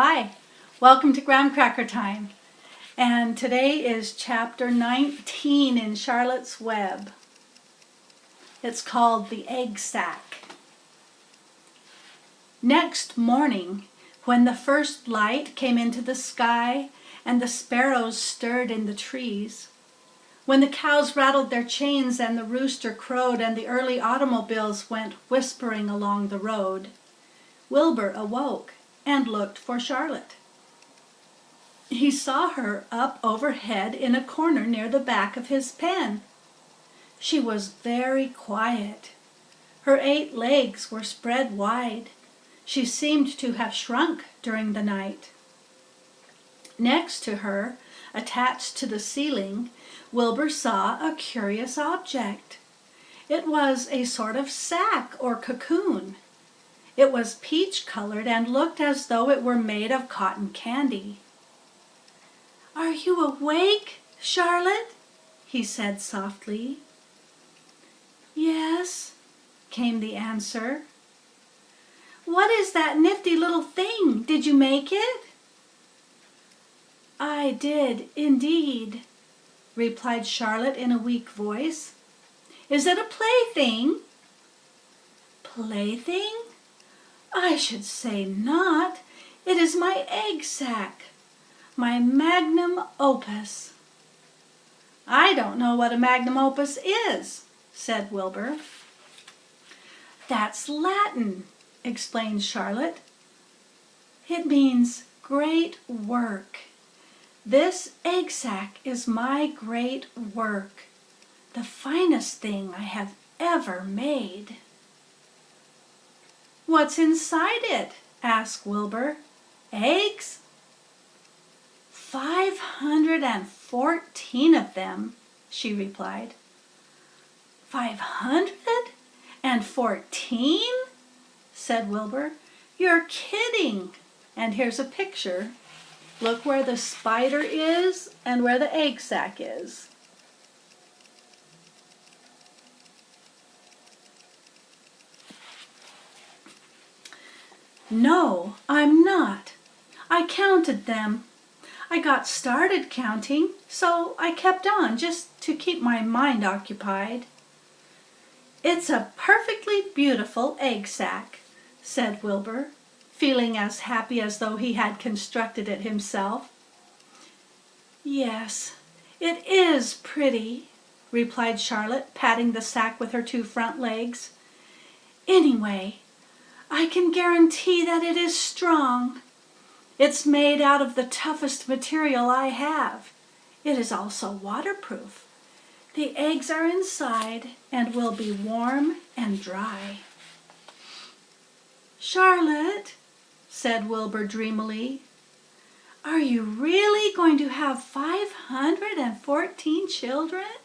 Hi, welcome to GramcrackerTime, and today is chapter 19 in Charlotte's Web. It's called The Egg Sac. Next morning, when the first light came into the sky and the sparrows stirred in the trees, when the cows rattled their chains and the rooster crowed and the early automobiles went whispering along the road, Wilbur awoke and looked for Charlotte. He saw her up overhead in a corner near the back of his pen. She was very quiet. Her 8 legs were spread wide. She seemed to have shrunk during the night. Next to her, attached to the ceiling, Wilbur saw a curious object. It was a sort of sack or cocoon. It was peach-colored and looked as though it were made of cotton candy. "Are you awake, Charlotte?" he said softly. "Yes," came the answer. "What is that nifty little thing? Did you make it?" "I did, indeed," replied Charlotte in a weak voice. "Is it a plaything?" "Plaything? I should say not. It is my egg sac, my magnum opus." "I don't know what a magnum opus is," said Wilbur. "That's Latin," explained Charlotte. "It means great work. This egg sac is my great work, the finest thing I have ever made." "What's inside it?" asked Wilbur. "Eggs?" 514 of them," she replied. 514? said Wilbur. "You're kidding." And here's a picture. Look where the spider is and where the egg sac is. "No, I'm not. I counted them. I got started counting, so I kept on just to keep my mind occupied." "It's a perfectly beautiful egg sac," said Wilbur, feeling as happy as though he had constructed it himself. "Yes, it is pretty," replied Charlotte, patting the sac with her 2 front legs. "Anyway, I can guarantee that it is strong. It's made out of the toughest material I have. It is also waterproof. The eggs are inside and will be warm and dry." "Charlotte," said Wilbur dreamily, "are you really going to have 514 children?"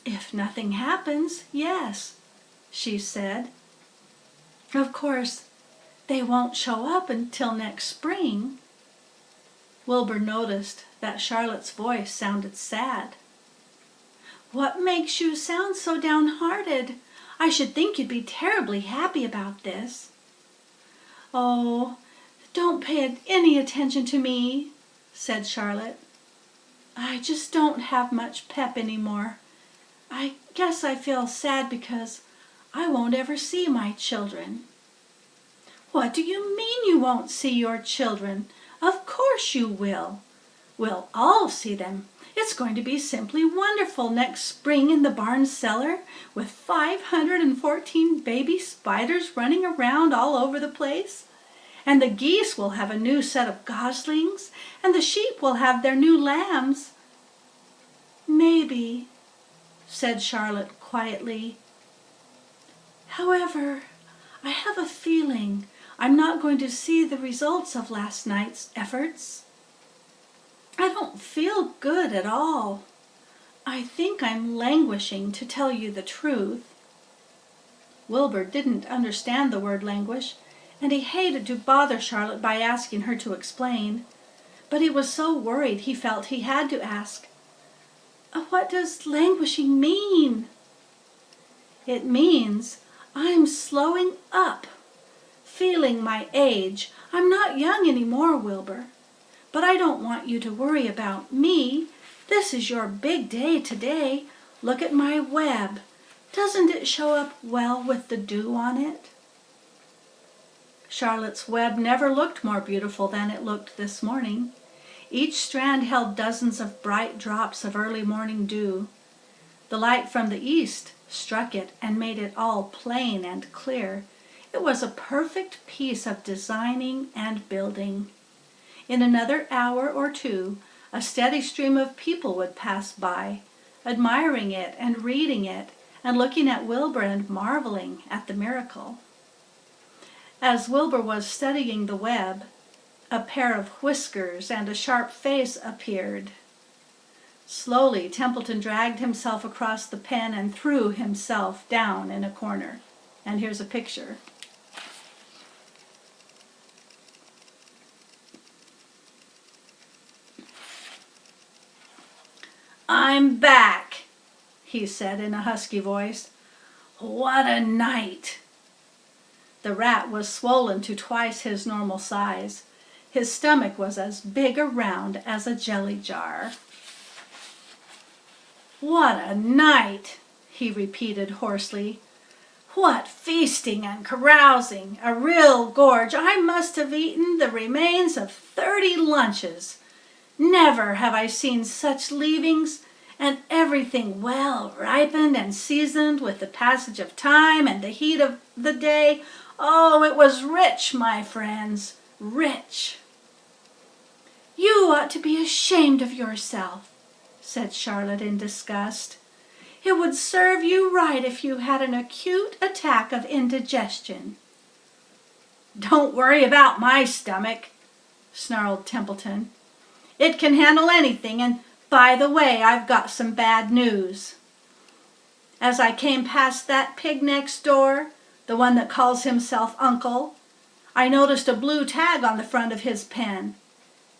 "If nothing happens, yes," she said. "Of course, they won't show up until next spring." Wilbur noticed that Charlotte's voice sounded sad. "What makes you sound so downhearted? I should think you'd be terribly happy about this." "Oh, don't pay any attention to me," said Charlotte. "I just don't have much pep anymore. I guess I feel sad because I won't ever see my children." "What do you mean you won't see your children? Of course you will. We'll all see them. It's going to be simply wonderful next spring in the barn cellar with 514 baby spiders running around all over the place. And the geese will have a new set of goslings, and the sheep will have their new lambs." "Maybe," said Charlotte quietly. "However, I have a feeling I'm not going to see the results of last night's efforts. I don't feel good at all. I think I'm languishing, to tell you the truth." Wilbur didn't understand the word languish, and he hated to bother Charlotte by asking her to explain. But he was so worried he felt he had to ask, "What does languishing mean?" "It means I'm slowing up. feeling my age. I'm not young anymore, Wilbur. But I don't want you to worry about me. This is your big day today. Look at my web. Doesn't it show up well with the dew on it? Charlotte's web never looked more beautiful than it looked this morning. Each strand held dozens of bright drops of early morning dew. The light from the east struck it and made it all plain and clear. It was a perfect piece of designing and building. In another hour or two, a steady stream of people would pass by, admiring it and reading it and looking at Wilbur and marveling at the miracle. As Wilbur was studying the web, a pair of whiskers and a sharp face appeared. Slowly, Templeton dragged himself across the pen and threw himself down in a corner. And here's a picture. "I'm back," he said in a husky voice. "What a night!" The rat was swollen to twice his normal size. His stomach was as big around as a jelly jar. "What a night!" he repeated hoarsely. "What feasting and carousing! A real gorge! I must have eaten the remains of 30 lunches. Never have I seen such leavings, and everything well ripened and seasoned with the passage of time and the heat of the day. Oh, it was rich, my friends, rich." "You ought to be ashamed of yourself," said Charlotte in disgust. "It would serve you right if you had an acute attack of indigestion." "Don't worry about my stomach," snarled Templeton. "It can handle anything, and by the way, I've got some bad news. As I came past that pig next door, the one that calls himself Uncle, I noticed a blue tag on the front of his pen.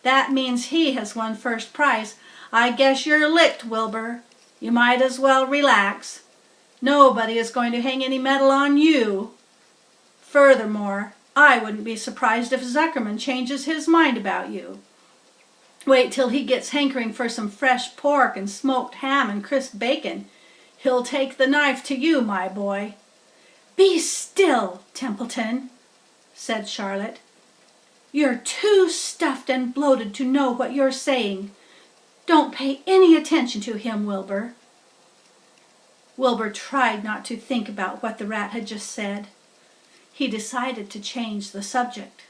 That means he has won first prize. I guess you're licked, Wilbur. You might as well relax. Nobody is going to hang any medal on you. Furthermore, I wouldn't be surprised if Zuckerman changes his mind about you. Wait till he gets hankering for some fresh pork and smoked ham and crisp bacon. He'll take the knife to you, my boy." "Be still, Templeton," said Charlotte. "You're too stuffed and bloated to know what you're saying. Don't pay any attention to him, Wilbur." Wilbur tried not to think about what the rat had just said. He decided to change the subject.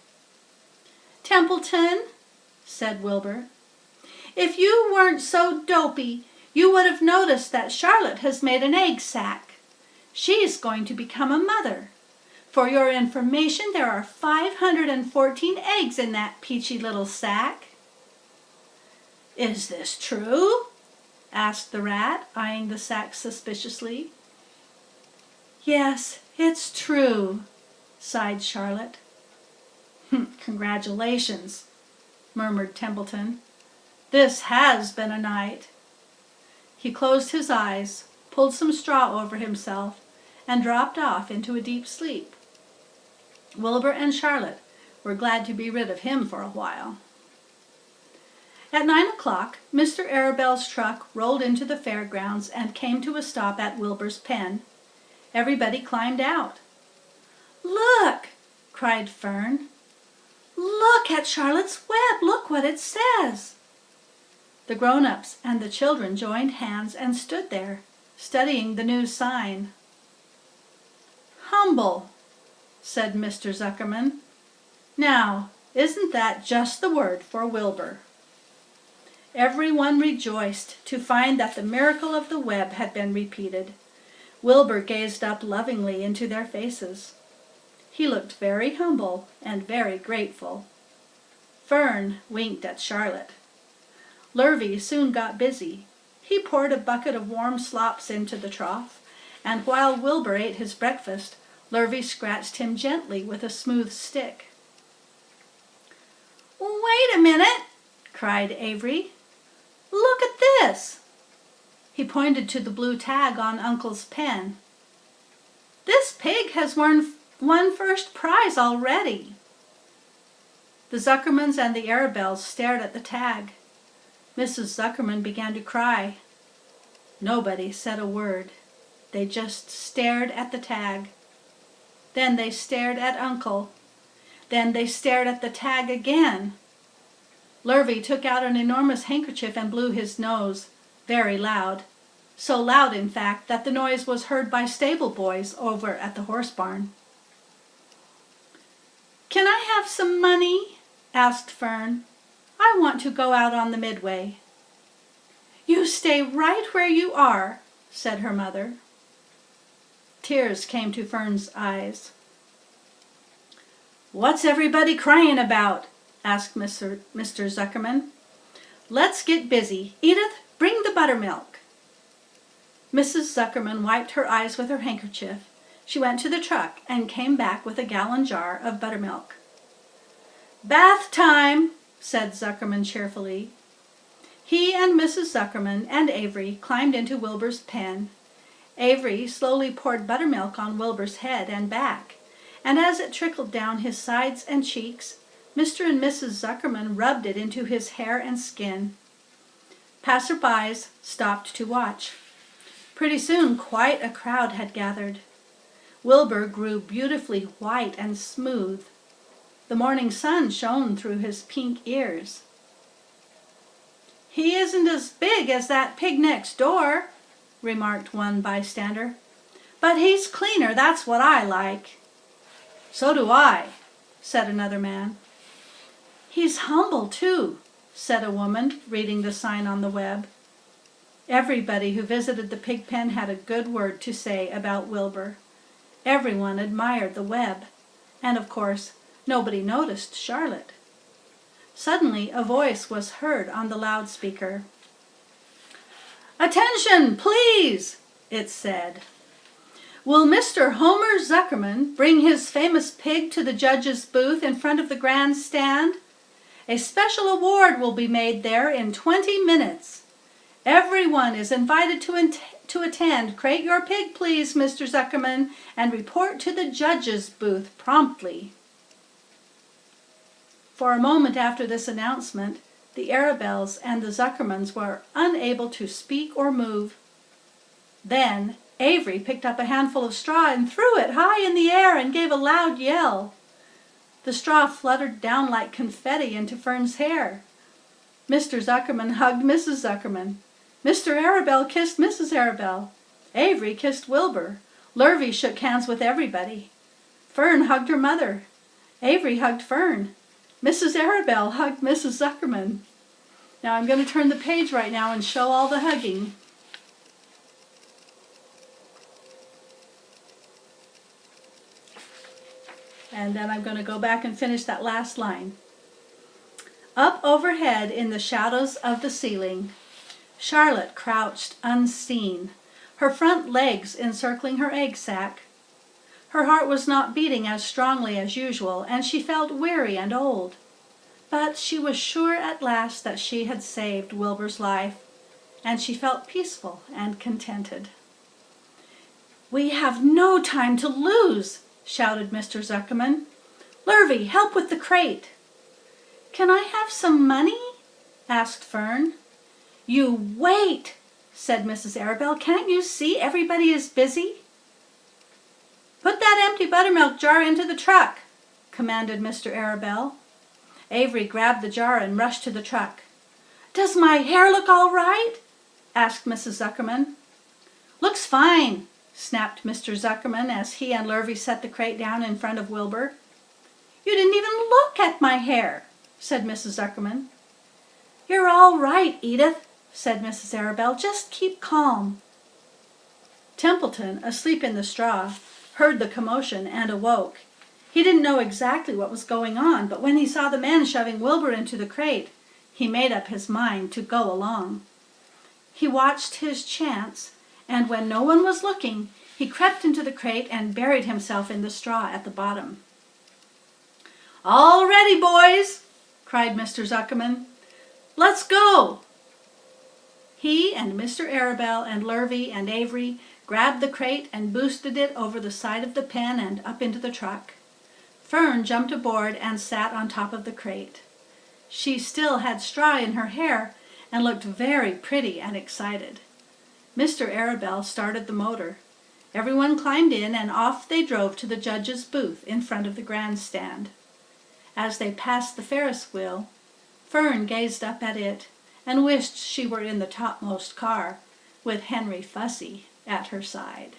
"Templeton," said Wilbur, "if you weren't so dopey, you would have noticed that Charlotte has made an egg sac. She's going to become a mother. For your information, there are 514 eggs in that peachy little sack." "Is this true?" asked the rat, eyeing the sack suspiciously. "Yes, it's true," sighed Charlotte. "Congratulations," murmured Templeton. "This has been a night." He closed his eyes, pulled some straw over himself, and dropped off into a deep sleep. Wilbur and Charlotte were glad to be rid of him for a while. At 9 o'clock, Mr. Arabelle's truck rolled into the fairgrounds and came to a stop at Wilbur's pen. Everybody climbed out. "Look!" cried Fern. "Look at Charlotte's web! Look what it says!" The grown-ups and the children joined hands and stood there, studying the new sign. "Humble," said Mr. Zuckerman. "Now, isn't that just the word for Wilbur?" Everyone rejoiced to find that the miracle of the web had been repeated. Wilbur gazed up lovingly into their faces. He looked very humble and very grateful. Fern winked at Charlotte. Lurvy soon got busy. He poured a bucket of warm slops into the trough, and while Wilbur ate his breakfast, Lurvy scratched him gently with a smooth stick. "Wait a minute," cried Avery. "Look at this." He pointed to the blue tag on Uncle's pen. "This pig has won won first prize already." The Zuckermans and the Arabelles stared at the tag. Mrs. Zuckerman began to cry. Nobody said a word. They just stared at the tag. Then they stared at Uncle. Then they stared at the tag again. Lurvy took out an enormous handkerchief and blew his nose, very loud. So loud, in fact, that the noise was heard by stable boys over at the horse barn. "Can I have some money?" asked Fern. "I want to go out on the Midway." "You stay right where you are," said her mother. Tears came to Fern's eyes. "What's everybody crying about?" asked Mr. Zuckerman. "Let's get busy. Edith, bring the buttermilk." Mrs. Zuckerman wiped her eyes with her handkerchief. She went to the truck and came back with a gallon jar of buttermilk. "Bath time," said Zuckerman cheerfully. He and Mrs. Zuckerman and Avery climbed into Wilbur's pen. Avery slowly poured buttermilk on Wilbur's head and back, and as it trickled down his sides and cheeks, Mr. and Mrs. Zuckerman rubbed it into his hair and skin. Passers-by stopped to watch. Pretty soon quite a crowd had gathered. Wilbur grew beautifully white and smooth. The morning sun shone through his pink ears. "He isn't as big as that pig next door," remarked one bystander. "But he's cleaner, that's what I like." "So do I," said another man. "He's humble, too," said a woman, reading the sign on the web. Everybody who visited the pig pen had a good word to say about Wilbur. Everyone admired the web, and of course, nobody noticed Charlotte. Suddenly, a voice was heard on the loudspeaker. "Attention, please," it said. "Will Mr. Homer Zuckerman bring his famous pig to the judge's booth in front of the grandstand? A special award will be made there in 20 minutes. Everyone is invited to attend. Crate your pig, please, Mr. Zuckerman, and report to the judge's booth promptly." For a moment after this announcement, the Arabelles and the Zuckermans were unable to speak or move. Then Avery picked up a handful of straw and threw it high in the air and gave a loud yell. The straw fluttered down like confetti into Fern's hair. Mr. Zuckerman hugged Mrs. Zuckerman. Mr. Arabelle kissed Mrs. Arabelle. Avery kissed Wilbur. Lurvy shook hands with everybody. Fern hugged her mother. Avery hugged Fern. Mrs. Arabelle hugged Mrs. Zuckerman. Now I'm going to turn the page right now and show all the hugging. And then I'm going to go back and finish that last line. Up overhead in the shadows of the ceiling, Charlotte crouched unseen, her front legs encircling her egg sac. Her heart was not beating as strongly as usual, and she felt weary and old. But she was sure at last that she had saved Wilbur's life, and she felt peaceful and contented. "We have no time to lose," shouted Mr. Zuckerman. "Lurvy, help with the crate." "Can I have some money?" asked Fern. "You wait," said Mrs. Arabelle. "Can't you see everybody is busy?" "Put that empty buttermilk jar into the truck," commanded Mr. Arabelle. Avery grabbed the jar and rushed to the truck. "Does my hair look all right?" asked Mrs. Zuckerman. "Looks fine," snapped Mr. Zuckerman as he and Lurvy set the crate down in front of Wilbur. "You didn't even look at my hair," said Mrs. Zuckerman. "You're all right, Edith," said Mrs. Arabelle. "Just keep calm." Templeton, asleep in the straw, heard the commotion and awoke. He didn't know exactly what was going on, but when he saw the men shoving Wilbur into the crate, he made up his mind to go along. He watched his chance, and when no one was looking, he crept into the crate and buried himself in the straw at the bottom. "All ready, boys!" cried Mr. Zuckerman. "Let's go!" He and Mr. Arabelle and Lurvy and Avery grabbed the crate and boosted it over the side of the pen and up into the truck. Fern jumped aboard and sat on top of the crate. She still had straw in her hair and looked very pretty and excited. Mr. Arabelle started the motor. Everyone climbed in and off they drove to the judge's booth in front of the grandstand. As they passed the Ferris wheel, Fern gazed up at it and wished she were in the topmost car with Henry Fussy at her side.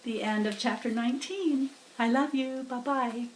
The end of chapter 19. I love you. Bye-bye.